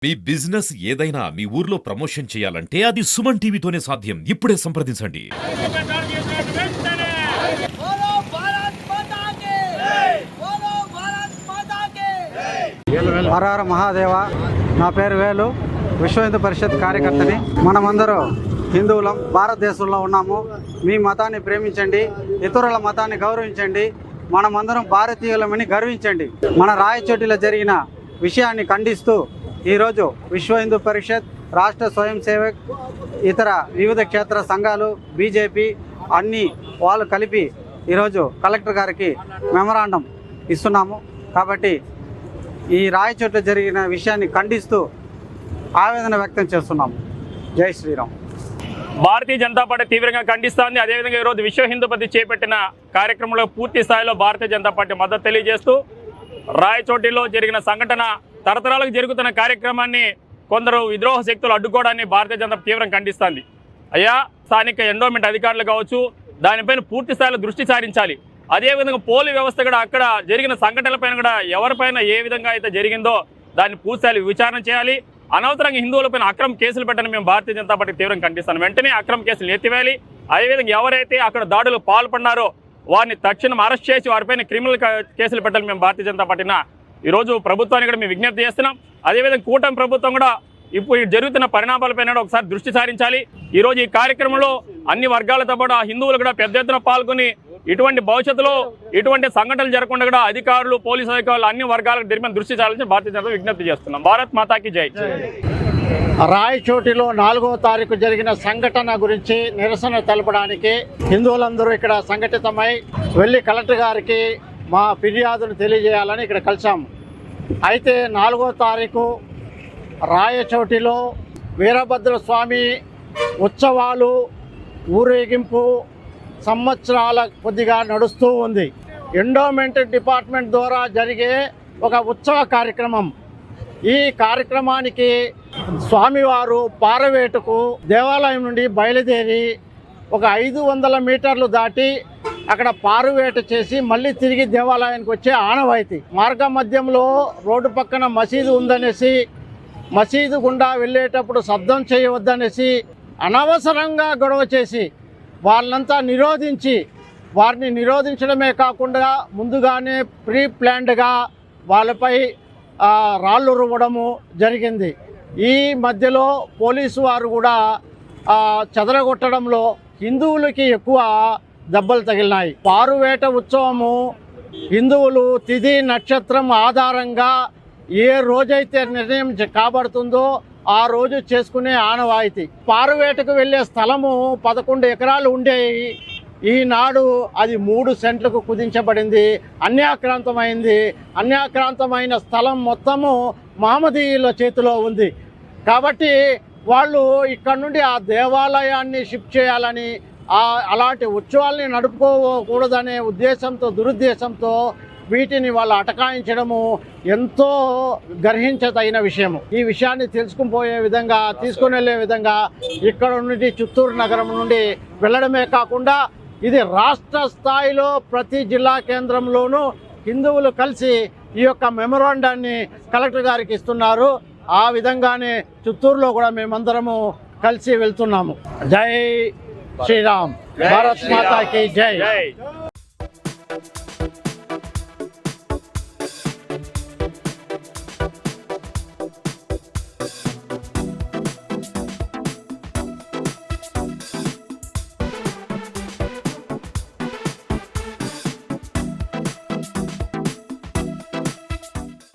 మీ business ఏదైనా మీ ఊర్లో promotion చేయాలంటే అది సుమన్ టీవీతోనే సాధ్యం. ఇప్పుడే సంప్రదించండి. హర హర మహాదేవ. నా పేరు వేలు, విశ్వ హిందూ పరిషత్ కార్యకర్తని. మనమందరం హిందువులం, భారతదేశంలో ఉన్నాము. మీ మతాన్ని ప్రేమించండి, ఇతరుల మతాన్ని గౌరవించండి. మనమందరం భారతీయులమని గర్వించండి. మన రాయచోటిలో జరిగిన విషయాన్ని ఖండిస్తూ ఈరోజు విశ్వ హిందూ పరిషత్, రాష్ట్ర స్వయం సేవక్, ఇతర వివిధ క్షేత్ర సంఘాలు, బీజేపీ అన్నీ వాళ్ళు కలిపి ఈరోజు కలెక్టర్ గారికి మెమరాండం ఇస్తున్నాము. కాబట్టి ఈ రాయచోట్ల జరిగిన విషయాన్ని ఖండిస్తూ ఆవేదన వ్యక్తం చేస్తున్నాము. జై శ్రీరామ్. భారతీయ జనతా పార్టీ తీవ్రంగా ఖండిస్తోంది. అదేవిధంగా ఈరోజు విశ్వ హిందూ పరిషత్ చేపట్టిన కార్యక్రమంలో పూర్తి స్థాయిలో భారతీయ జనతా పార్టీ మద్దతు తెలియజేస్తూ రాయచోటిలో జరిగిన సంఘటన, తరతరాలకు జరుగుతున్న కార్యక్రమాన్ని కొందరు విద్రోహ శక్తులు అడ్డుకోవడాన్ని భారతీయ జనతా తీవ్రంగా ఖండిస్తోంది. అయ్యా, స్థానిక ఎండోమెంట్ అధికారులు కావచ్చు, దానిపైన పూర్తి స్థాయిలో దృష్టి సారించాలి. అదేవిధంగా పోలీస్ వ్యవస్థ కూడా అక్కడ జరిగిన సంఘటనలపైన కూడా ఎవరిపైన ఏ విధంగా అయితే జరిగిందో దాన్ని పూర్తిస్థాయి విచారణ చేయాలి. అనవసరంగా హిందువులపైన అక్రమ కేసులు పెట్టని మేము భారతీయ జనతా పార్టీ తీవ్రంగా ఖండిస్తాను. వెంటనే అక్రమ కేసులు ఎత్తివేయాలి. అదేవిధంగా ఎవరైతే అక్కడ దాడులు పాల్పడినారో వారిని తక్షణం అరెస్ట్ చేసి వారిపైన క్రిమినల్ కేసులు పెట్టాలి. మేము భారతీయ జనతా పార్టీన ఈరోజు ప్రభుత్వాన్ని కూడా మేము విజ్ఞప్తి చేస్తున్నాం. అదేవిధంగా కూటమి ప్రభుత్వం కూడా ఇప్పుడు జరుగుతున్న పరిణామాలపైన ఒకసారి దృష్టి సారించాలి. ఈరోజు ఈ కార్యక్రమంలో అన్ని వర్గాలతో పాటు హిందువులు కూడా పెద్ద ఎత్తున పాల్గొని ఇటువంటి భవిష్యత్తులో ఇటువంటి సంఘటనలు జరగకుండా కూడా అధికారులు, పోలీసు అధికారులు అన్ని వర్గాలకు దీని దృష్టి సారించి భారతీయ జనతా విజ్ఞప్తి చేస్తున్నాం. భారత్ మాతాకి జై. రాయచోటిలో 4వ తారీఖు జరిగిన సంఘటన గురించి నిరసన తెలపడానికి హిందువులందరూ ఇక్కడ సంఘటితమై వెళ్ళి కలెక్టర్ గారికి మా ఫిర్యాదును తెలియజేయాలని ఇక్కడ కలిసాము. అయితే 4వ తారీఖు రాయచోటిలో వీరభద్ర స్వామి ఉత్సవాలు, ఊరేగింపు సంవత్సరాల కొద్దిగా నడుస్తూ ఉంది. ఎండోమెంట్ డిపార్ట్మెంట్ ద్వారా జరిగే ఒక ఉత్సవ కార్యక్రమం. ఈ కార్యక్రమానికి స్వామివారు పారవేటకు దేవాలయం నుండి బయలుదేరి ఒక 500 మీటర్లు దాటి అక్కడ పారువేట చేసి మళ్ళీ తిరిగి దేవాలయానికి వచ్చే ఆనవాయితీ. మార్గ మధ్యంలో రోడ్డు పక్కన మసీదు ఉందనేసి, మసీదు గుండా వెళ్ళేటప్పుడు శబ్దం చేయవద్దనేసి అనవసరంగా గొడవ చేసి వాళ్ళంతా వారిని నిరోధించడమే కాకుండా ముందుగానే ప్రీ ప్లాన్డ్గా వాళ్ళపై రాళ్ళు రువ్వడము జరిగింది. ఈ మధ్యలో పోలీసు వారు కూడా చెదరగొట్టడంలో హిందువులకి ఎక్కువ దెబ్బలు తగిలినాయి. పారువేట ఉత్సవము హిందువులు తిథి నక్షత్రం ఆధారంగా ఏ రోజైతే నిర్ణయం కాబడుతుందో ఆ రోజు చేసుకునే ఆనవాయితీ. పారువేటకు వెళ్ళే స్థలము 11 ఎకరాలు ఉండేవి. ఈనాడు అది 3 సెంట్లకు కుదించబడింది, అన్యాక్రాంతమైంది. అన్యాక్రాంతమైన స్థలం మొత్తము మహమ్మదీయుల చేతిలో ఉంది. కాబట్టి వాళ్ళు ఇక్కడ నుండి ఆ దేవాలయాన్ని షిఫ్ట్ చేయాలని, అలాంటి ఉత్సవాల్ని నడుపుకోకూడదనే ఉద్దేశంతో, దురుద్దేశంతో వీటిని వాళ్ళు అటకాయించడము ఎంతో గర్హించదగిన విషయము. ఈ విషయాన్ని తీసుకుని వెళ్ళే విధంగా ఇక్కడ నుండి చిత్తూరు నగరం నుండి వెళ్ళడమే కాకుండా ఇది రాష్ట్ర స్థాయిలో ప్రతి జిల్లా కేంద్రంలోనూ హిందువులు కలిసి ఈ యొక్క మెమొరాండాన్ని కలెక్టర్ గారికి ఇస్తున్నారు. ఆ విధంగానే చిత్తూరులో కూడా మేమందరము కలిసి వెళ్తున్నాము. జై శ్రీరామ్. భారత్ మాతాకి జై.